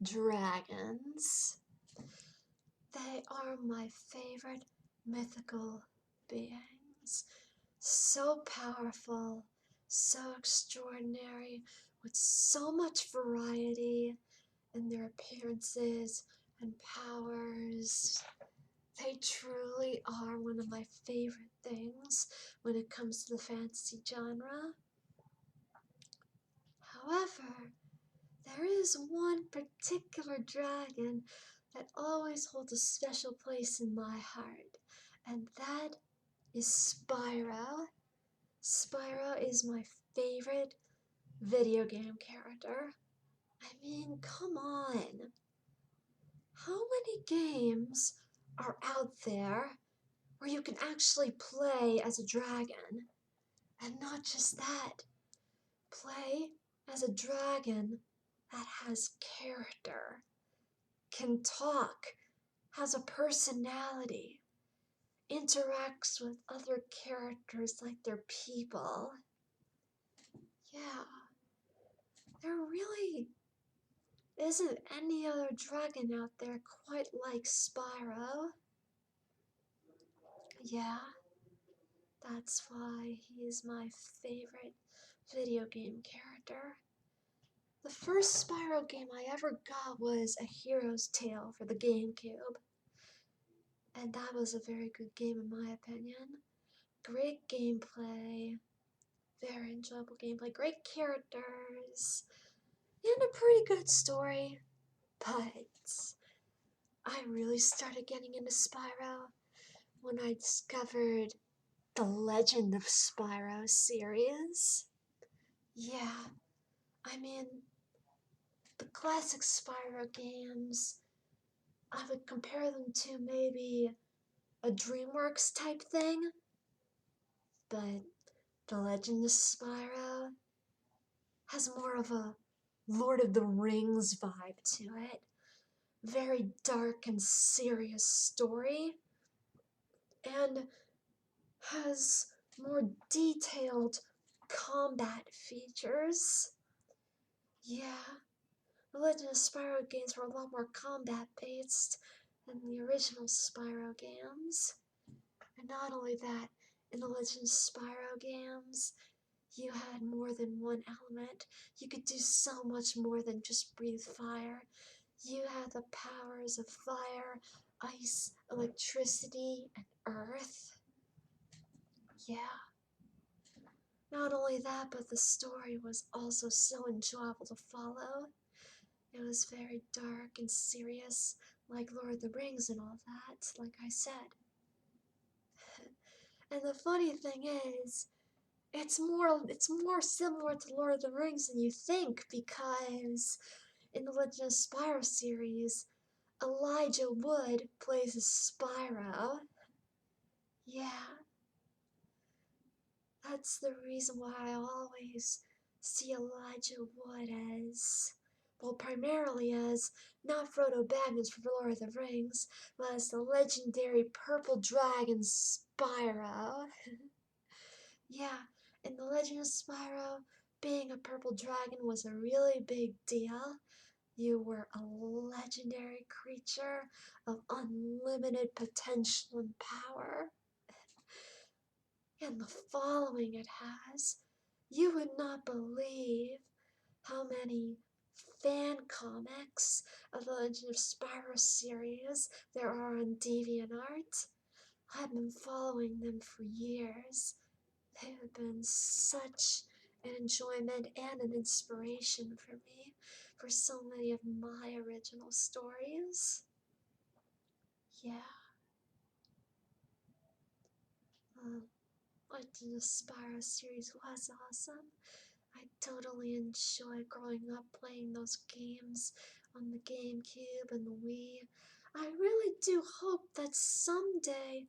Dragons. They are my favorite mythical beings. So powerful, so extraordinary, with so much variety in their appearances and powers. They truly are one of my favorite things when it comes to the fantasy genre. However, there is one particular dragon that always holds a special place in my heart, and that is Spyro. Spyro is my favorite video game character. I mean, come on. How many games are out there where you can actually play as a dragon? And not just that, play as a dragon that has character, can talk, has a personality, interacts with other characters like they're people. Yeah, there really isn't any other dragon out there quite like Spyro. Yeah, that's why he is my favorite video game character. The first Spyro game I ever got was A Hero's Tale for the GameCube, and that was a very good game in my opinion. Great gameplay, very enjoyable gameplay, great characters, and a pretty good story. But I really started getting into Spyro when I discovered the Legend of Spyro series. Yeah, I mean, the classic Spyro games, I would compare them to maybe a DreamWorks type thing, but the Legend of Spyro has more of a Lord of the Rings vibe to it. Very dark and serious story, and has more detailed combat features. Yeah, the Legend of Spyro games were a lot more combat based than the original Spyro games. And not only that, in the Legend of Spyro games, you had more than one element. You could do so much more than just breathe fire. You had the powers of fire, ice, electricity, and earth. Yeah. Not only that, but the story was also so enjoyable to follow. It was very dark and serious, like Lord of the Rings and all that, like I said. And the funny thing is, it's more similar to Lord of the Rings than you think, because in the Legend of Spyro series, Elijah Wood plays as Spyro. Yeah, that's the reason why I always see Elijah Wood as, well, primarily as not Frodo Baggins from Lord of the Rings, but as the legendary purple dragon Spyro. Yeah, in The Legend of Spyro, being a purple dragon was a really big deal. You were a legendary creature of unlimited potential and power. And the following it has, you would not believe how many fan comics of the Legend of Spyro series there are on DeviantArt. I've been following them for years. They have been such an enjoyment and an inspiration for me for so many of my original stories. Yeah, Legend of Spyro series was awesome. I totally enjoyed growing up playing those games on the GameCube and the Wii. I really do hope that someday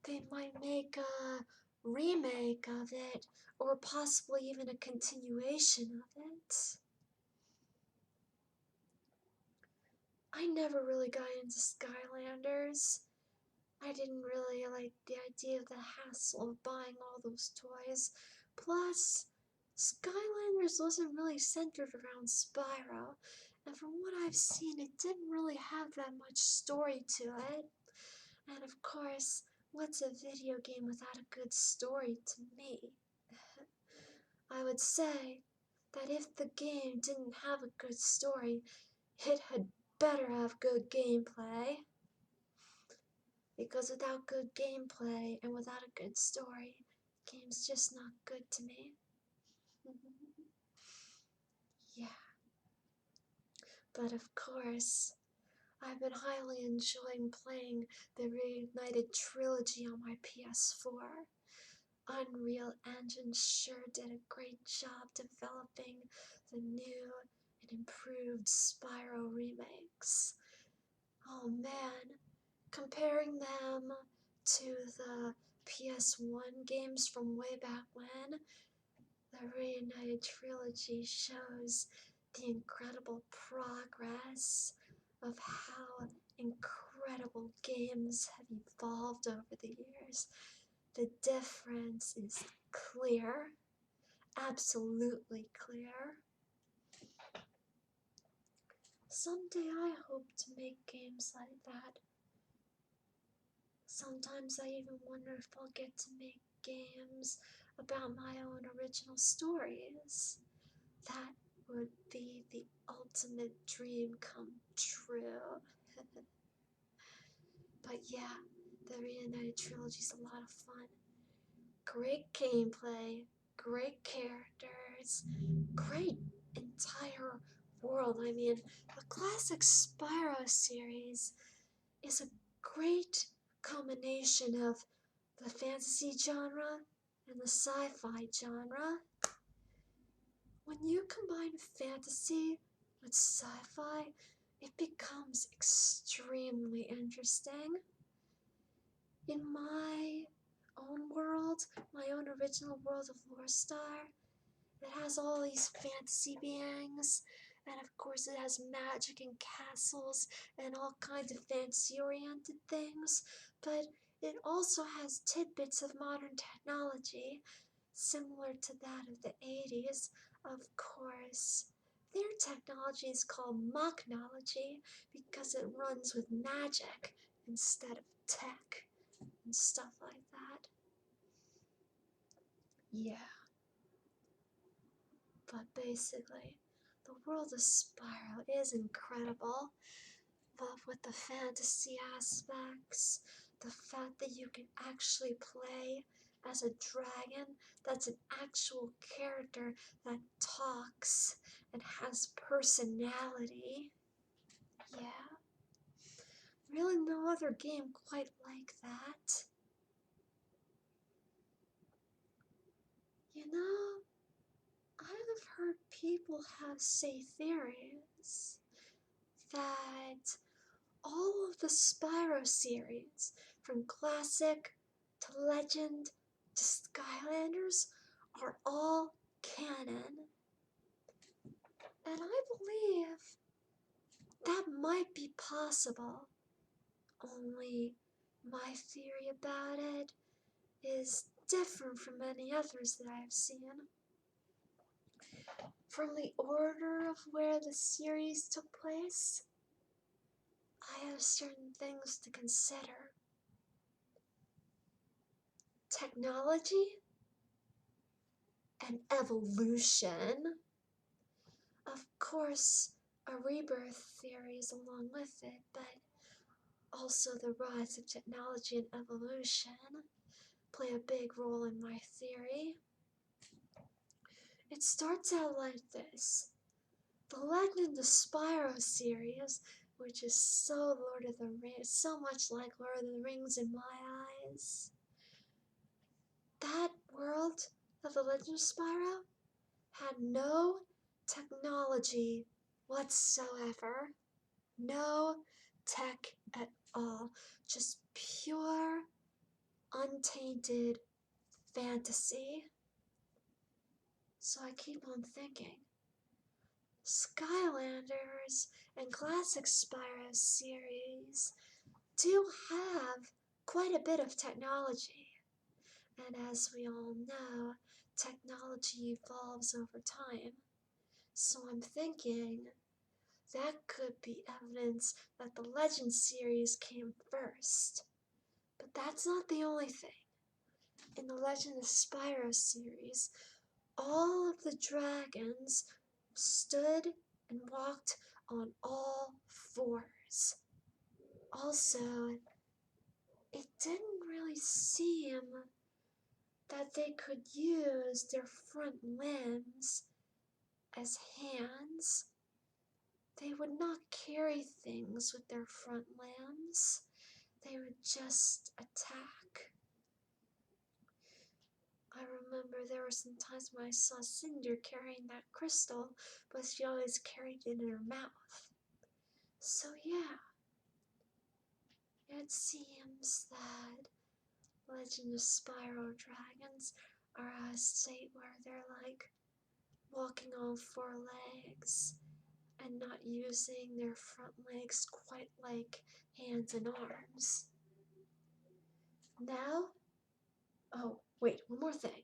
they might make a remake of it, or possibly even a continuation of it. I never really got into Skylanders. I didn't really like the idea of the hassle of buying all those toys. Plus, Skylanders wasn't really centered around Spyro. And from what I've seen, it didn't really have that much story to it. And of course, what's a video game without a good story to me? I would say that if the game didn't have a good story, it had better have good gameplay. Because without good gameplay and without a good story, the game's just not good to me. Yeah. But of course, I've been highly enjoying playing the Reignited trilogy on my PS4. Unreal Engine sure did a great job developing the new and improved Spyro remakes. Oh man, comparing them to the PS1 games from way back when, the Reignited trilogy shows the incredible progress of how incredible games have evolved over the years. The difference is clear, absolutely clear. Someday I hope to make games like that. Sometimes I even wonder if I'll get to make games about my own original stories. That would be the ultimate dream come true. But yeah, the Reunited Trilogy is a lot of fun. Great gameplay, great characters, great entire world. I mean, the classic Spyro series is a great combination of the fantasy genre and the sci-fi genre. When you combine fantasy with sci-fi, it becomes extremely interesting. In my own world, my own original world of Lore Star, it has all these fantasy beings, and of course it has magic and castles and all kinds of fantasy-oriented things, but it also has tidbits of modern technology, similar to that of the 80s, of course. Their technology is called machnology because it runs with magic instead of tech and stuff like that. Yeah. But basically, the world of Spyro is incredible, but with the fantasy aspects, the fact that you can actually play as a dragon that's an actual character that talks and has personality. Yeah, really no other game quite like that. You know, I've heard people have say theories that all of the Spyro series, from classic to legend to Skylanders, are all canon. And I believe that might be possible, only my theory about it is different from many others that I have seen. From the order of where the series took place, I have certain things to consider. Technology and evolution. Of course, a rebirth theory is along with it, but also the rise of technology and evolution play a big role in my theory. It starts out like this. The Legend of Spyro series, which is so Lord of the Rings, so much like Lord of the Rings in my eyes. That world of the Legend of Spyro had no technology whatsoever. No tech at all. Just pure, untainted fantasy. So I keep on thinking. Skylanders and classic Spyro series do have quite a bit of technology. And as we all know, technology evolves over time. So I'm thinking That could be evidence that the Legend series came first. But that's not the only thing. In the Legend of Spyro series, all of the dragons stood and walked on all fours. Also, it didn't really seem that they could use their front limbs as hands. They would not carry things with their front limbs. They would just attack. I remember there were some times when I saw Cinder carrying that crystal, but she always carried it in her mouth. So yeah, it seems that Legend of Spyro dragons are a state where they're like walking on four legs and not using their front legs quite like hands and arms. Now, oh wait, one more thing.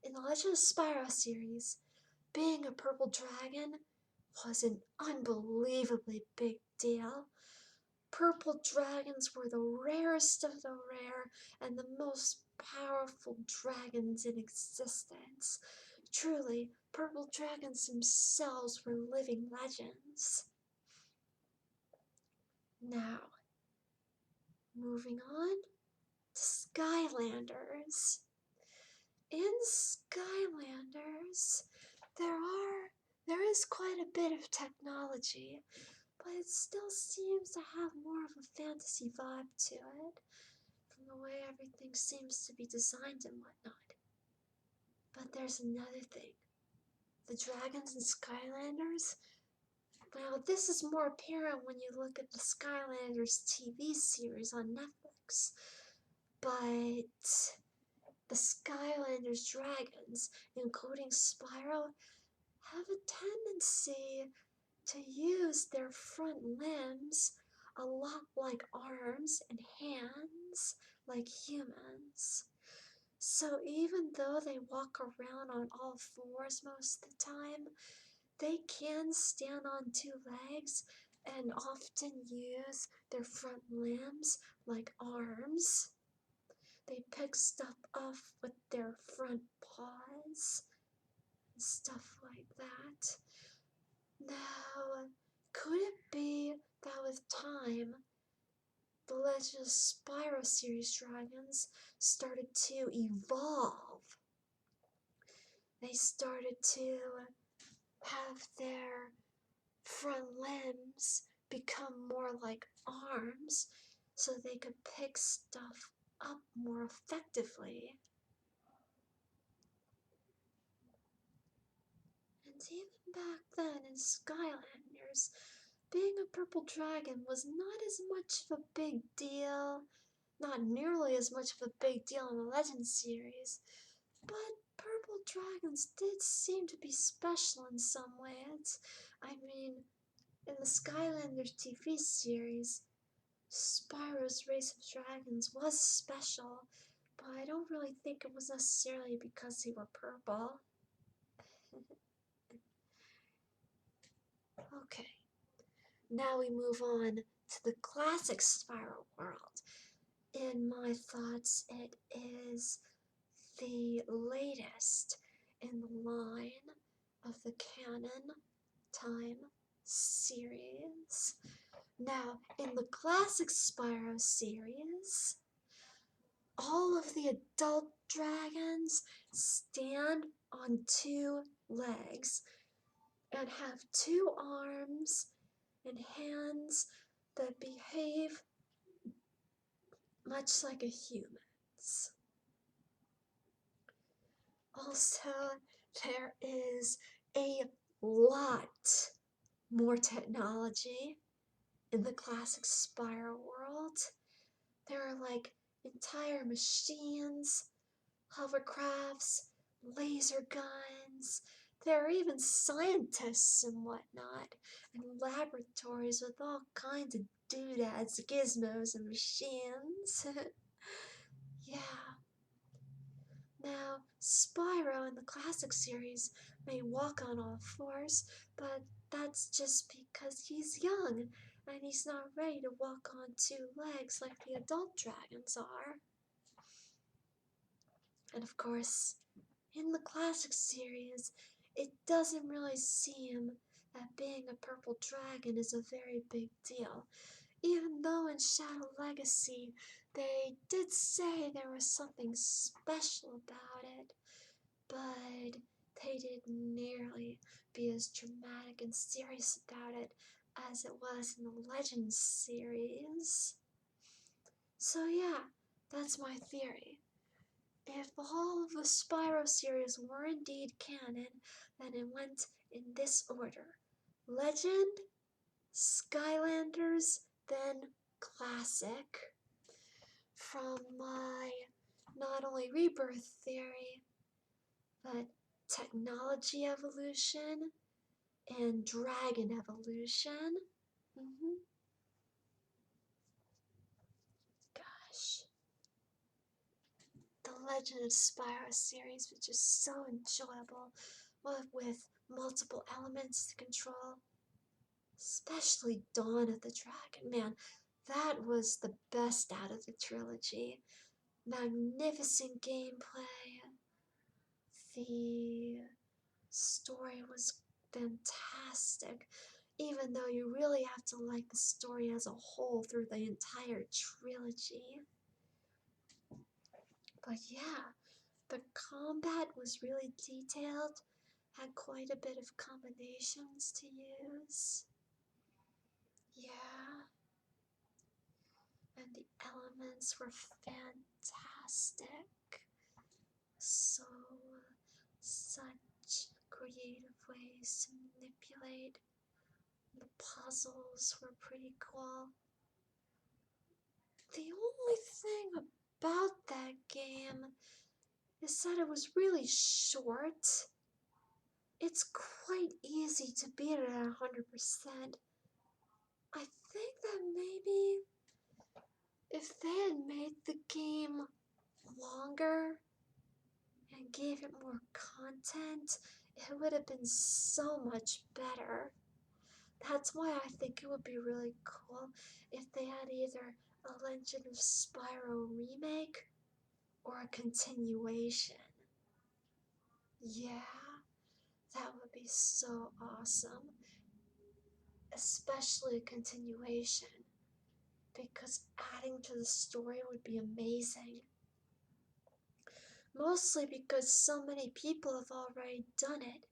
In the Legend of Spyro series, being a purple dragon was an unbelievably big deal. Purple dragons were the rarest of the rare and the most powerful dragons in existence. Truly, purple dragons themselves were living legends. Now, moving on to Skylanders. In Skylanders, there is quite a bit of technology, but it still seems to have more of a fantasy vibe to it, from the way everything seems to be designed and whatnot. But there's another thing. The dragons in Skylanders, well, this is more apparent when you look at the Skylanders TV series on Netflix, but the Skylanders dragons, including Spyro, have a tendency to use their front limbs a lot like arms and hands like humans. So even though they walk around on all fours most of the time, they can stand on two legs and often use their front limbs like arms. They pick stuff up with their front paws and stuff like that. Now, could it be that with time, the Legend of Spyro series dragons started to evolve? They started to have their front limbs become more like arms so they could pick stuff up more effectively. And even back then in Skylanders, being a purple dragon was not as much of a big deal, not nearly as much of a big deal in the Legend series, but purple dragons did seem to be special in some ways. I mean, in the Skylanders TV series, Spyro's race of dragons was special, but I don't really think it was necessarily because they were purple. Okay, now we move on to the classic Spyro world. In my thoughts, it is the latest in the line of the canon time series. Now, in the classic Spyro series, all of the adult dragons stand on two legs and have two arms and hands that behave much like a human's. Also, there is a lot more technology in the classic Spyro world. There are like entire machines, hovercrafts, laser guns. There are even scientists and whatnot, and laboratories with all kinds of doodads, gizmos, and machines. Yeah. Now, Spyro in the classic series may walk on all fours, but that's just because he's young and he's not ready to walk on two legs like the adult dragons are. And of course, in the classic series, it doesn't really seem that being a purple dragon is a very big deal, even though in Shadow Legacy they did say there was something special about it, but they didn't nearly be as dramatic and serious about it as it was in the Legends series. So yeah, that's my theory. If all of the Spyro series were indeed canon, then it went in this order: Legend, Skylanders, then Classic. From my not only rebirth theory, but technology evolution and dragon evolution. Gosh. The Legend of Spyro series was just so enjoyable, with multiple elements to control. Especially Dawn of the Dragon. Man, that was the best out of the trilogy. Magnificent gameplay. The story was fantastic, even though you really have to like the story as a whole through the entire trilogy. But yeah, the combat was really detailed, had quite a bit of combinations to use. Yeah, and the elements were fantastic. So, such creative ways to manipulate. The puzzles were pretty cool. The only thing about that game is that it was really short. It's quite easy to beat it at 100%. I think that maybe if they had made the game longer and gave it more content, it would have been so much better. That's why I think it would be really cool if they had either a Legend of Spyro remake or a continuation. Yeah, that would be so awesome. Especially a continuation, because adding to the story would be amazing. Mostly because so many people have already done it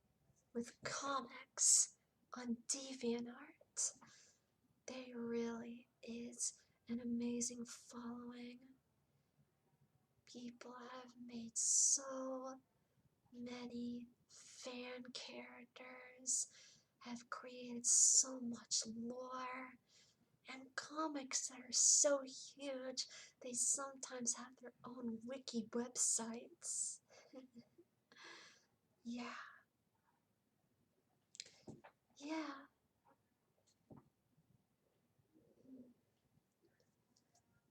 with comics on DeviantArt. There really is an amazing following. People have made so many fan characters, have created so much lore, and comics that are so huge they sometimes have their own wiki websites. Yeah. Yeah.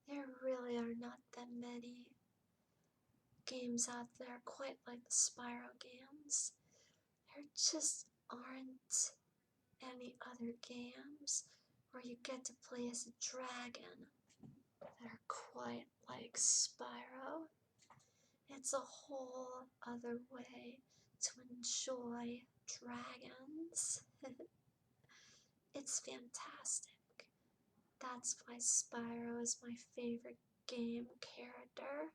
There really are not that many games out there quite like the Spyro games. There just aren't any other games where you get to play as a dragon that are quite like Spyro. It's a whole other way to enjoy dragons. It's fantastic. That's why Spyro is my favorite game character.